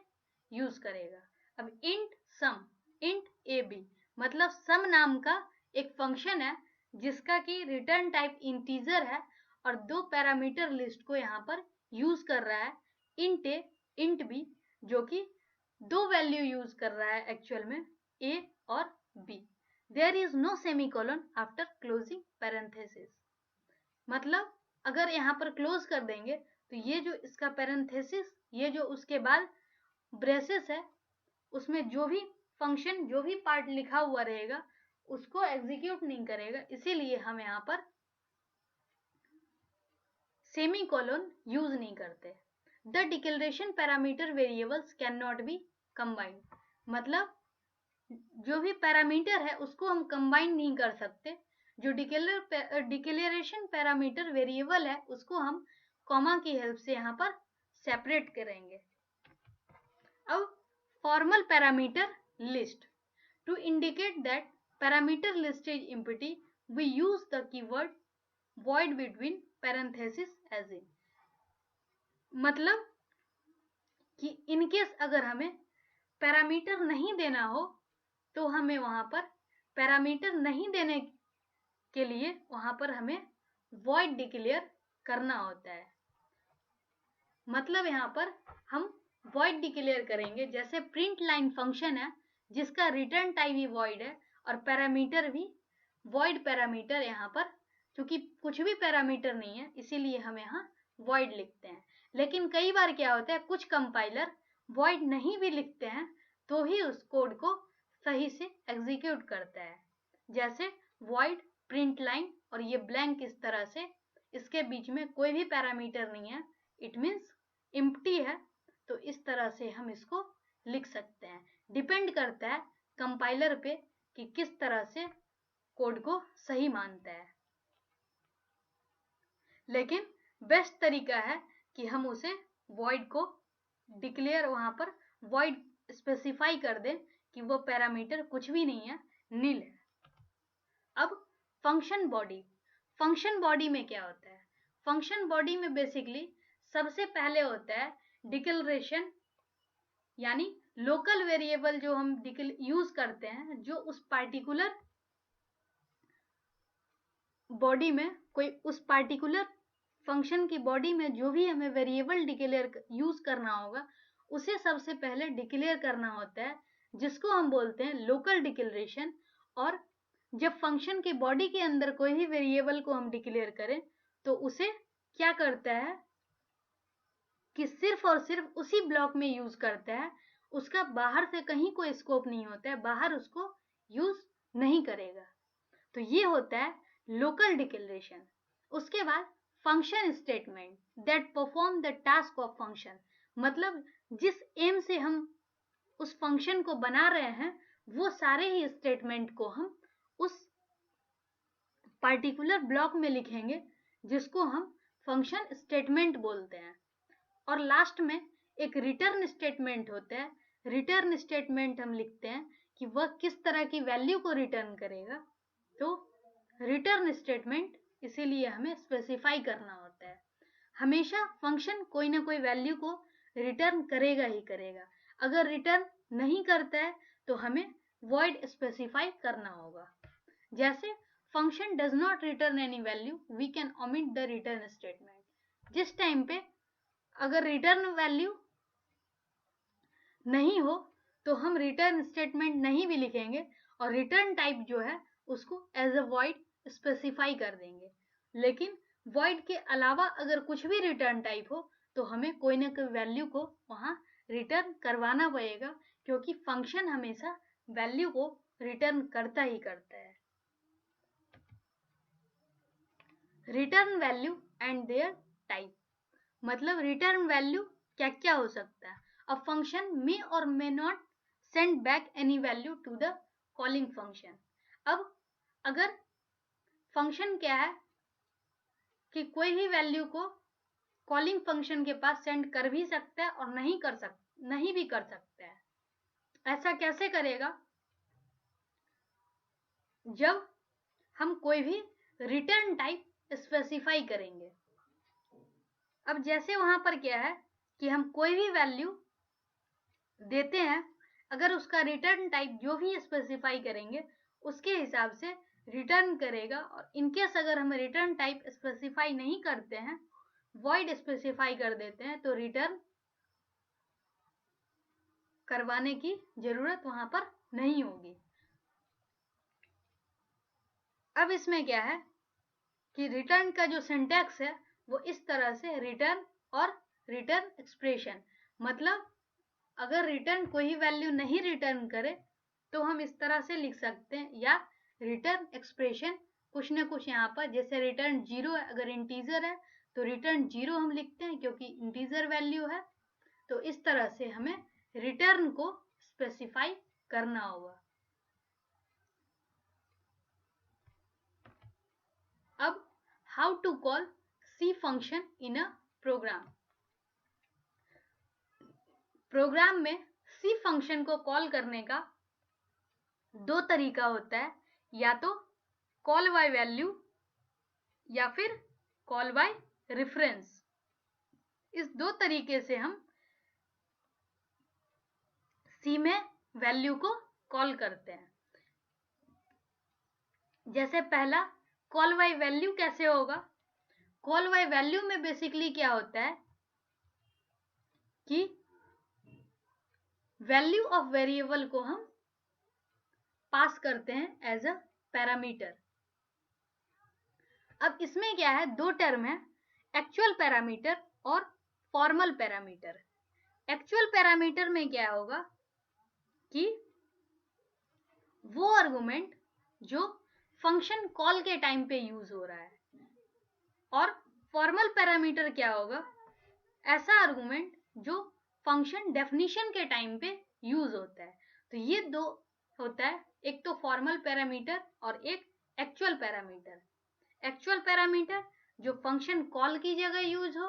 यूज करेगा। अब int sum, int a b, मतलब सम नाम का एक फंक्शन है जिसका कि रिटर्न टाइप इंटीजर है और दो पैरामीटर लिस्ट को यहाँ पर यूज कर रहा है, इंट ए, इंट बी, जो कि दो वैल्यू यूज कर रहा है एक्चुअल में, ए और b. There is no semicolon after closing parenthesis, मतलब अगर यहाँ पर क्लोज कर देंगे तो ये जो इसका पैरेंथेसिस, ये जो उसके बाद ब्रेसेस है, उसमें जो भी फंक्शन, जो भी पार्ट लिखा हुआ रहेगा उसको एग्जीक्यूट नहीं करेगा, इसीलिए हम यहाँ पर सेमीकोलन यूज नहीं करते। The declaration parameter variables can not be combined, मतलब जो भी पैरामीटर है उसको हम कंबाइन नहीं कर सकते। जो डिक्लेरेशन पैरामीटर वेरिएबल है उसको हम कॉमा की हेल्प से यहाँ पर सेपरेट करेंगे। अब formal parameter list, to indicate that parameter list is empty we use the keyword void between parenthesis as in, मतलब कि इनकेस अगर हमें पैरामीटर नहीं देना हो तो हमें वहां पर पैरामीटर नहीं देने के लिए वहां पर हमें void डिक्लेयर करना होता है। मतलब यहाँ पर हम void डिक्लेयर करेंगे, जैसे प्रिंट लाइन फंक्शन है जिसका रिटर्न टाइप भी void है और पैरामीटर भी void पैरामीटर, यहाँ पर क्योंकि कुछ भी पैरामीटर नहीं है इसीलिए हम यहाँ void लिखते हैं। लेकिन कई बार क्या होता है, कुछ कंपाइलर void नहीं भी लिखते हैं तो ही उस कोड को सही से एग्जीक्यूट करता है, जैसे void प्रिंट लाइन, और ये ब्लैंक इस तरह से, इसके बीच में कोई भी पैरामीटर नहीं है, इट मीन्स एम्प्टी है, तो इस तरह से हम इसको लिख सकते हैं। डिपेंड करता है कंपाइलर पे कि किस तरह से कोड को सही मानता है, लेकिन बेस्ट तरीका है कि हम उसे void को डिक्लेयर, वहां पर void स्पेसिफाई कर दें कि वो पैरामीटर कुछ भी नहीं है, नील है। अब फंक्शन बॉडी, फंक्शन बॉडी में क्या होता है? फंक्शन बॉडी में बेसिकली सबसे पहले होता है डिक्लेरेशन, यानी लोकल वेरिएबल जो हम यूज करते हैं, जो उस पार्टिकुलर बॉडी में, कोई उस पार्टिकुलर फंक्शन की बॉडी में जो भी हमें वेरिएबल डिक्लेयर यूज करना होगा उसे सबसे पहले डिक्लेयर करना होता है, जिसको हम बोलते हैं लोकल डिक्लेरेशन। और जब फंक्शन की बॉडी के अंदर कोई भी वेरिएबल को हम डिक्लेयर करें तो उसे क्या करता है कि सिर्फ और सिर्फ उसी ब्लॉक में यूज करता है, उसका बाहर से कहीं कोई स्कोप नहीं होता है, बाहर उसको यूज नहीं करेगा। तो ये होता है लोकल डिक्लेरेशन। उसके बाद function statement that perform the task of function, मतलब जिस एम से हम उस फंक्शन को बना रहे हैं वो सारे ही स्टेटमेंट को हम उस पार्टिकुलर ब्लॉक में लिखेंगे, जिसको हम फंक्शन स्टेटमेंट बोलते हैं। और लास्ट में एक रिटर्न स्टेटमेंट होता है। रिटर्न स्टेटमेंट हम लिखते हैं कि वह किस तरह की वैल्यू को रिटर्न करेगा, तो रिटर्न स्टेटमेंट इसीलिए हमें स्पेसिफाई करना होता है। हमेशा फंक्शन कोई ना कोई वैल्यू को रिटर्न करेगा ही करेगा, अगर रिटर्न नहीं करता है तो हमें void स्पेसिफाई करना होगा। जैसे function does not return any value we can omit the return statement, जिस टाइम पे अगर रिटर्न वैल्यू नहीं हो तो हम रिटर्न स्टेटमेंट नहीं भी लिखेंगे और रिटर्न टाइप जो है उसको एज अ void स्पेसिफाई कर देंगे। लेकिन void के अलावा अगर कुछ भी रिटर्न टाइप हो तो हमें कोई ना कोई वैल्यू को वहां रिटर्न करवाना पड़ेगा, क्योंकि फंक्शन हमेशा वैल्यू को रिटर्न करता ही करता है। Return value and their type, मतलब रिटर्न वैल्यू क्या क्या हो सकता है। a function may or may not send back any value to the calling function. अब अगर फंक्शन क्या है कि कोई भी वैल्यू को कॉलिंग फंक्शन के पास सेंड कर भी सकता है और नहीं भी कर सकता है। ऐसा कैसे करेगा? जब हम कोई भी रिटर्न टाइप स्पेसिफाई करेंगे। अब जैसे वहां पर क्या है कि हम कोई भी वैल्यू देते हैं, अगर उसका रिटर्न टाइप जो भी स्पेसिफाई करेंगे उसके हिसाब से रिटर्न करेगा, और इनकेस अगर हम रिटर्न टाइप स्पेसिफाई नहीं करते हैं, वॉइड स्पेसिफाई कर देते हैं, तो रिटर्न करवाने की जरूरत वहां पर नहीं होगी। अब इसमें क्या है कि रिटर्न का जो सिंटैक्स है वो इस तरह से रिटर्न और रिटर्न एक्सप्रेशन, मतलब अगर रिटर्न कोई वैल्यू नहीं रिटर्न करे तो हम इस तरह से लिख सकते हैं, या रिटर्न एक्सप्रेशन कुछ ना कुछ यहाँ पर, जैसे रिटर्न 0 है, अगर इंटीजर है तो रिटर्न 0 हम लिखते हैं क्योंकि इंटीजर वैल्यू है। तो इस तरह से हमें रिटर्न को स्पेसिफाई करना होगा। अब how to call C function in a program. Program में सी फंक्शन को कॉल करने का दो तरीका होता है, या तो कॉल बाय वैल्यू या फिर कॉल बाय रेफरेंस। इस दो तरीके से हम सी में वैल्यू को कॉल करते हैं। जैसे पहला कॉल बाय वैल्यू कैसे होगा? कॉल बाय वैल्यू में बेसिकली क्या होता है कि वैल्यू ऑफ वेरिएबल को हम पास करते हैं एज अ पैरामीटर। अब इसमें क्या है, दो टर्म है, एक्चुअल पैरामीटर और फॉर्मल पैरामीटर। एक्चुअल पैरामीटर में क्या होगा कि वो आर्गुमेंट जो फंक्शन कॉल के टाइम पे यूज हो रहा है, और फॉर्मल पैरामीटर क्या होगा, ऐसा आर्गुमेंट जो फंक्शन डेफिनेशन के टाइम पे यूज होता है। तो ये दो होता है, एक तो फॉर्मल पैरामीटर और एक एक्चुअल पैरामीटर। एक्चुअल पैरामीटर जो फंक्शन कॉल की जगह यूज हो,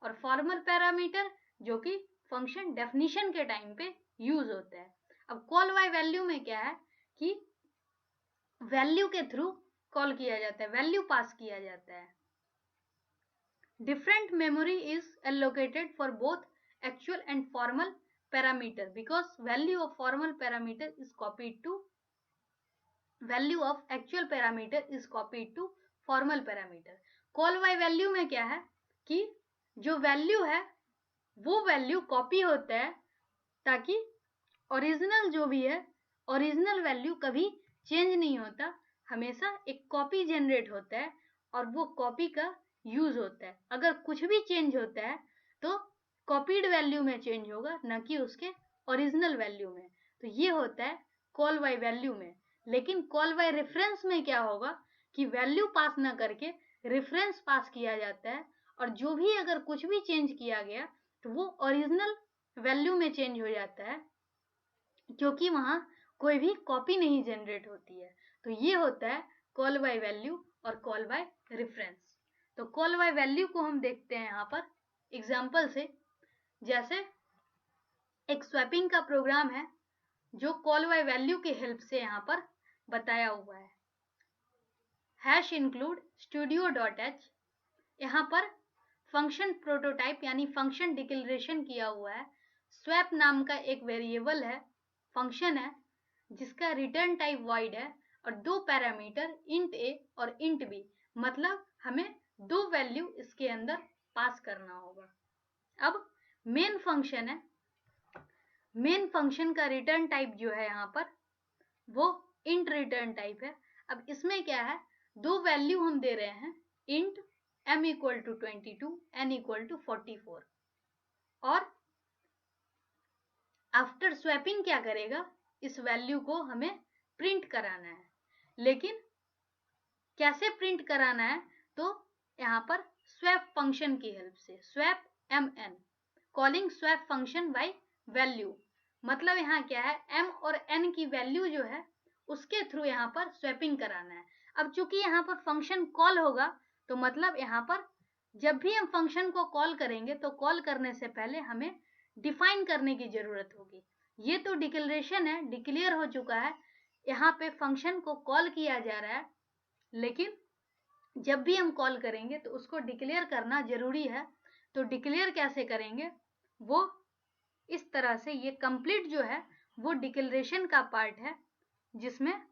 और फॉर्मल पैरामीटर जो कि फंक्शन डेफिनेशन के टाइम पे यूज होता है। अब कॉल बाय वैल्यू में क्या है कि वैल्यू के थ्रू कॉल किया जाता है, वैल्यू पास किया जाता है। Different memory is allocated for both actual and formal parameter because value of formal parameter is copied to value of actual parameter is copied to formal parameter. Call by value में क्या है कि जो value है वो value copy होता है, ताकि ओरिजिनल जो भी है, ओरिजिनल वैल्यू कभी चेंज नहीं होता, हमेशा एक कॉपी जनरेट होता है और वो कॉपी का यूज होता है। अगर कुछ भी चेंज होता है तो कॉपीड वैल्यू में चेंज होगा, न कि उसके ओरिजिनल वैल्यू में। तो ये होता है कॉल बाय वैल्यू में। लेकिन कॉल बाय रेफरेंस में क्या होगा कि वैल्यू पास ना करके रेफरेंस पास किया जाता है, और जो भी अगर कुछ भी चेंज किया गया तो वो ओरिजिनल वैल्यू में चेंज हो जाता है, क्योंकि वहां कोई भी कॉपी नहीं जनरेट होती है। तो ये होता है कॉल बाय वैल्यू और कॉल बाय रेफरेंस। तो कॉल बाय वैल्यू को हम देखते हैं यहाँ पर एग्जाम्पल से। जैसे एक स्वैपिंग का प्रोग्राम है जो कॉल बाय वैल्यू के हेल्प से यहाँ पर बताया हुआ है। हैश इंक्लूड studio.h, यहाँ पर फंक्शन प्रोटोटाइप यानी फंक्शन डिक्लेरेशन किया हुआ है। स्वैप नाम का एक वेरिएबल है, फंक्शन है, जिसका रिटर्न टाइप वॉइड है, और दो पैरामीटर इंट a और इंट b, मतलब हमें दो वैल्यू इसके अंदर पास करना होगा। अब मेन फंक्शन है, मेन फंक्शन का रिटर्न टाइप जो है यहाँ पर वो इंट रिटर्न टाइप है। अब इसमें क्या है, दो वैल्यू हम दे रहे हैं, int m equal to 22, n equal to 44, और आफ्टर स्वैपिंग क्या करेगा, इस वैल्यू को हमें प्रिंट कराना है। लेकिन कैसे प्रिंट कराना है, तो यहाँ पर स्वैप फंक्शन की हेल्प से, swap mn, calling swap function by value, मतलब यहाँ क्या है, m और n की वैल्यू जो है उसके थ्रू यहाँ पर स्वैपिंग कराना है। अब चूंकि यहाँ पर फंक्शन कॉल होगा तो मतलब यहाँ पर जब भी हम फंक्शन को कॉल करेंगे तो कॉल करने से पहले हमें डिफाइन करने की जरूरत होगी। ये तो डिक्लेरेशन है, डिक्लेयर हो चुका है, यहाँ पे फंक्शन को कॉल किया जा रहा है, लेकिन जब भी हम कॉल करेंगे तो उसको डिक्लेयर करना जरूरी है। तो डिक्लेयर कैसे करेंगे, वो इस तरह से, ये कंप्लीट जो है वो डिक्लेरेशन का पार्ट है, जिसमें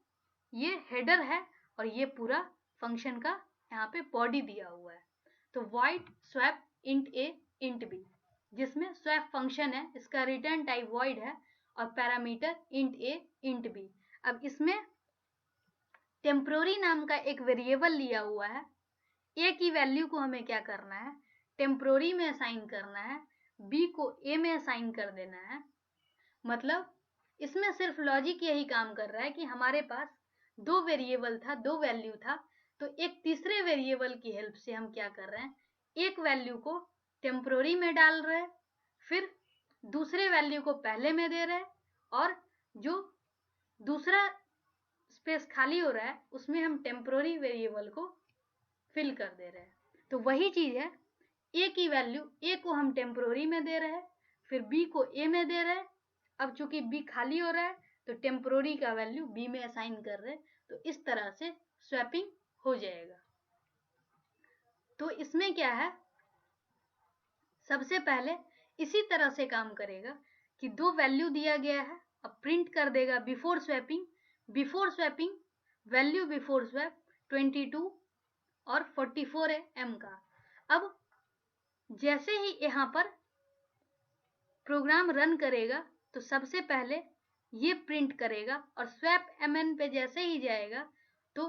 ये हेडर है और ये पूरा फंक्शन का यहाँ पे बॉडी दिया हुआ है। तो void swap int a int b, जिसमें स्वैप फंक्शन है, इसका रिटर्न टाइप void है और parameter int a int b। अब इसमें टेम्पोररी नाम का एक वेरिएबल लिया हुआ है, a की वैल्यू को हमें क्या करना है, टेम्पोररी में असाइन करना है, b को a में असाइन कर देना है। मतलब इसमें सिर्फ लॉजिक यही काम कर रहा है कि हमारे पास दो वेरिएबल था, दो वैल्यू था, तो एक तीसरे वेरिएबल की हेल्प से हम क्या कर रहे हैं, एक वैल्यू को टेम्पोररी में डाल रहे हैं, फिर दूसरे वैल्यू को पहले में दे रहे हैं, और जो दूसरा स्पेस खाली हो रहा है उसमें हम टेम्पोररी वेरिएबल को फिल कर दे रहे हैं। तो वही चीज है, a की वैल्यू a को हम टेम्पोररी में दे रहे हैं, फिर b को a में दे रहे हैं। अब चूंकि b खाली हो रहा है तो टेम्पोररी का वैल्यू b में असाइन कर रहे हैं, तो इस तरह से स्वैपिंग हो जाएगा। तो इसमें क्या है, सबसे पहले इसी तरह से काम करेगा कि दो वैल्यू दिया गया है, अब प्रिंट कर देगा before swapping value before swap 22 और 44 है m का। अब जैसे ही यहाँ पर प्रोग्राम रन करेगा तो सबसे पहले ये प्रिंट करेगा और स्वैप mn पे जैसे ही जाएगा तो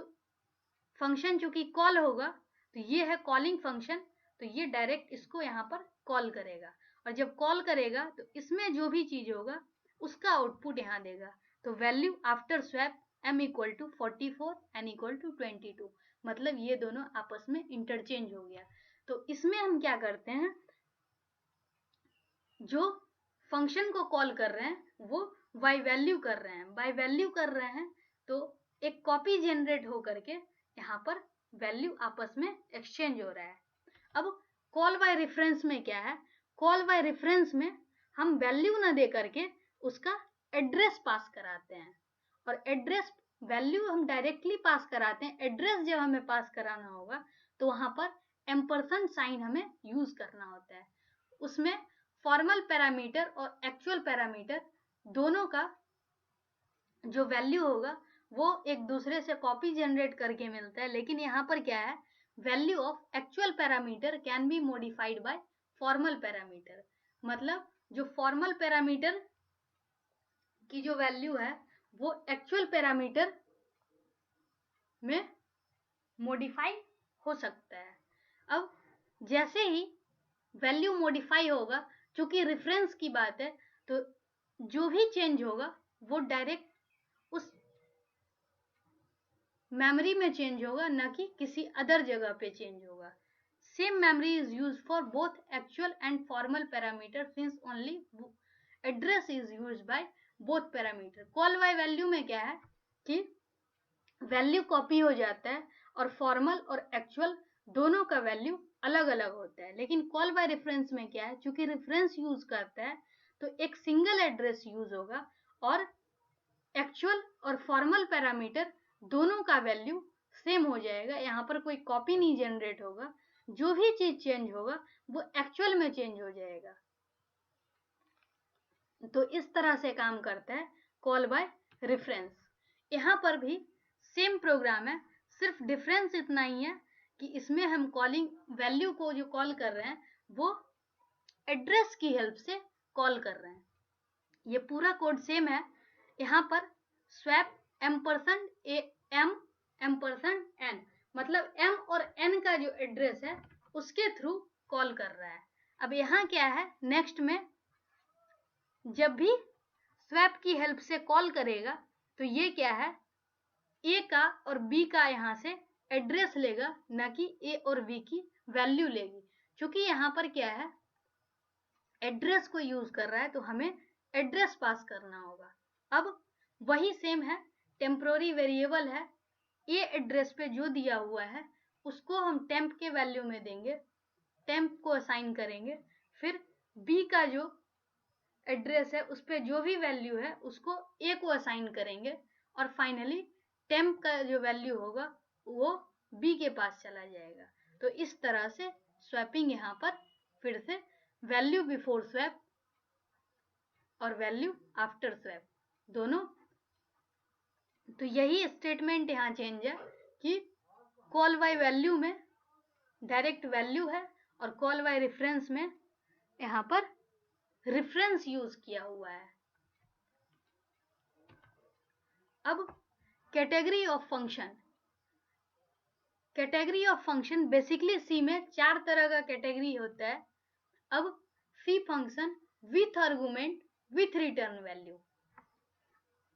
फंक्शन चूंकि कॉल होगा तो ये है कॉलिंग फंक्शन, तो ये डायरेक्ट इसको यहाँ पर कॉल करेगा, और जब कॉल करेगा तो इसमें जो भी चीज होगा उसका आउटपुट यहाँ देगा। तो value after swap m equal to 44 n equal to 22, मतलब ये दोनों आपस में इंटरचेंज हो गया। तो इसमें हम क्या करते हैं, जो फंक्शन को कॉल कर रहे हैं वो बाय वैल्यू कर रहे हैं, तो एक कॉपी जनरेट हो करके यहाँ पर वैल्यू आपस में एक्सचेंज हो रहा है। अब कॉल बाय रेफरेंस में क्या है, कॉल बाय रेफरेंस में हम वैल्यू ना दे करके उसका एड्रेस पास कराते हैं, और एड्रेस वैल्यू हम डायरेक्टली पास कराते हैं, एड्रेस जब हमें पास कराना होगा तो वहां पर एम्परसेंड साइन हमें यूज करना होता है। उसमें फॉर्मल पैरामीटर और एक्चुअल पैरामीटर दोनों का जो वैल्यू होगा वो एक दूसरे से कॉपी जनरेट करके मिलता है, लेकिन यहाँ पर क्या है, value of actual parameter can be modified by formal parameter. मतलब जो फॉर्मल पैरामीटर की जो वैल्यू है वो एक्चुअल पैरामीटर में मॉडिफाई हो सकता है। अब जैसे ही वैल्यू मॉडिफाई होगा, चूंकि रेफरेंस की बात है, तो जो भी चेंज होगा वो डायरेक्ट उस मेमोरी में चेंज होगा, ना कि किसी अदर जगह पे चेंज होगा। Same memory is use for both actual and formal parameter since only address is use by both parameter. Call by value में क्या है कि वैल्यू कॉपी हो जाता है और फॉर्मल और एक्चुअल दोनों का वैल्यू अलग अलग होता है, लेकिन कॉल बाय रेफरेंस में क्या है, चूंकि रेफरेंस यूज करता है तो एक सिंगल एड्रेस यूज होगा और एक्चुअल और फॉर्मल पैरामीटर दोनों का वैल्यू सेम हो जाएगा, यहाँ पर कोई कॉपी नहीं जनरेट होगा, जो भी चीज चेंज होगा वो एक्चुअल में चेंज हो जाएगा। तो इस तरह से काम करता है कॉल बाय रेफरेंस। यहाँ पर भी सेम प्रोग्राम है, सिर्फ डिफरेंस इतना ही है कि इसमें हम कॉलिंग वैल्यू को जो कॉल कर रहे हैं वो एड्रेस की हेल्प से कॉल कर रहे हैं। ये पूरा कोड सेम है। यहाँ पर swap ampersand m ampersand n, मतलब m और n का जो एड्रेस है उसके थ्रू कॉल कर रहा है। अब यहाँ क्या है, नेक्स्ट में जब भी स्वैप की हेल्प से कॉल करेगा तो ये क्या है, a का और b का यहाँ से एड्रेस लेगा, ना कि a और b की वैल्यू लेगी। क्योंकि यहाँ पर क्या है, एड्रेस को यूज कर रहा है तो हमें एड्रेस पास करना होगा। अब वही सेम है, टेम्पोररी वेरिएबल है, ए एड्रेस पे जो दिया हुआ है उसको हम टेम्प के वैल्यू में देंगे, टेम्प को असाइन करेंगे, फिर बी का जो एड्रेस है उस पर जो भी वैल्यू है उसको ए को असाइन करेंगे, और फाइनली टेम्प का जो वैल्यू होगा वो बी के पास चला जाएगा। तो इस तरह से स्वैपिंग यहाँ पर फिर से वैल्यू बिफोर स्वैप और वैल्यू आफ्टर स्वैप दोनों। तो यही स्टेटमेंट यहाँ चेंज है कि कॉल बाय वैल्यू में डायरेक्ट वैल्यू है और कॉल बाय रेफरेंस में यहाँ पर रेफरेंस यूज किया हुआ है। अब category of function, category of function basically C में 4 तरह का कैटेगरी होता है। अब C function with argument with return value,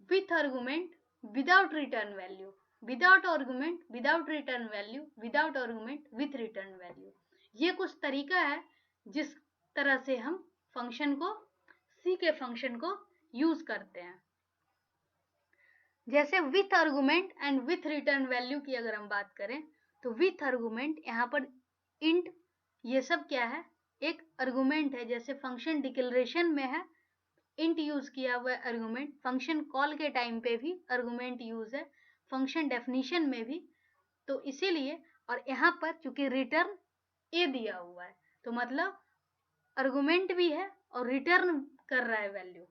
with argument without return value, without argument without return value, without argument with return value. ये कुछ तरीका है जिस तरह से हम फंक्शन को, सी के फंक्शन को यूज करते हैं। जैसे with argument and with return value की अगर हम बात करें तो विथ आर्गुमेंट यहाँ पर इंट, ये सब क्या है, एक आर्गुमेंट है। जैसे फंक्शन डिक्लेरेशन में है इंट यूज किया हुआ है आर्गुमेंट, फंक्शन कॉल के टाइम पे भी आर्गुमेंट यूज है, फंक्शन डेफिनेशन में भी। तो इसीलिए, और यहाँ पर चूंकि रिटर्न ए दिया हुआ है तो मतलब आर्गुमेंट भी है और रिटर्न कर रहा है वैल्यू।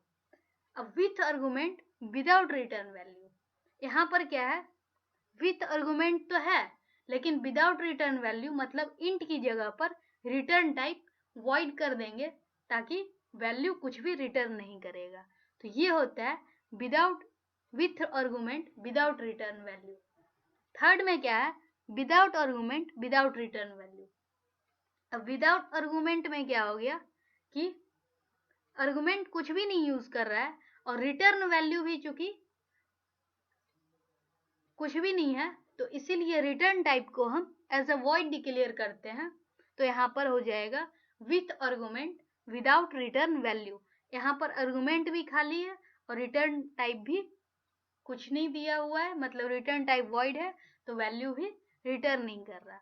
अब with argument without return value, यहाँ पर क्या है, विथ आर्गुमेंट तो है लेकिन विदाउट रिटर्न वैल्यू, मतलब इंट की जगह पर रिटर्न टाइप वॉइड कर देंगे ताकि वैल्यू कुछ भी रिटर्न नहीं करेगा। तो ये होता है without, with argument without return value. Third में क्या है, without argument without return value. अब विदाउट आर्गुमेंट में क्या हो गया कि आर्गुमेंट कुछ भी नहीं यूज कर रहा है और रिटर्न वैल्यू भी चूंकि कुछ भी नहीं है, तो इसीलिए रिटर्न टाइप को हम एज अ वॉइड डिक्लेयर करते हैं। तो यहाँ पर हो जाएगा with argument without return value. यहाँ पर आर्गुमेंट भी खाली है और रिटर्न टाइप भी कुछ नहीं दिया हुआ है, मतलब रिटर्न टाइप वॉइड है तो वैल्यू भी रिटर्न नहीं कर रहा।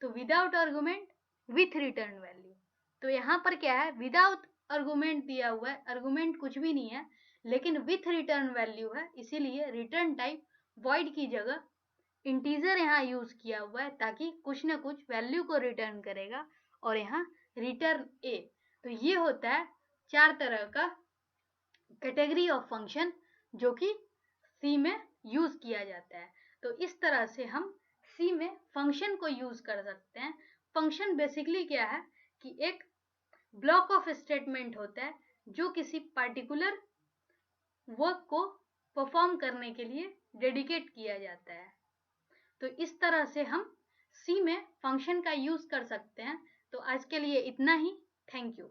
तो without argument with return value. तो यहाँ पर क्या है, विदाउट आर्गुमेंट दिया हुआ है, आर्गुमेंट कुछ भी नहीं है लेकिन विथ रिटर्न वैल्यू है, इसीलिए रिटर्न टाइप वॉइड की जगह इंटीजर यहाँ यूज किया हुआ है ताकि कुछ ना कुछ वैल्यू को रिटर्न करेगा, और यहाँ रिटर्न ए। तो ये होता है 4 तरह का कैटेगरी ऑफ फंक्शन जो कि सी में यूज किया जाता है। तो इस तरह से हम सी में फंक्शन को यूज कर सकते हैं। फंक्शन बेसिकली क्या है कि एक ब्लॉक ऑफ स्टेटमेंट होता है जो किसी पार्टिकुलर वर्क को परफॉर्म करने के लिए डेडिकेट किया जाता है। तो इस तरह से हम सी में फंक्शन का यूज कर सकते हैं। तो आज के लिए इतना ही। Thank you.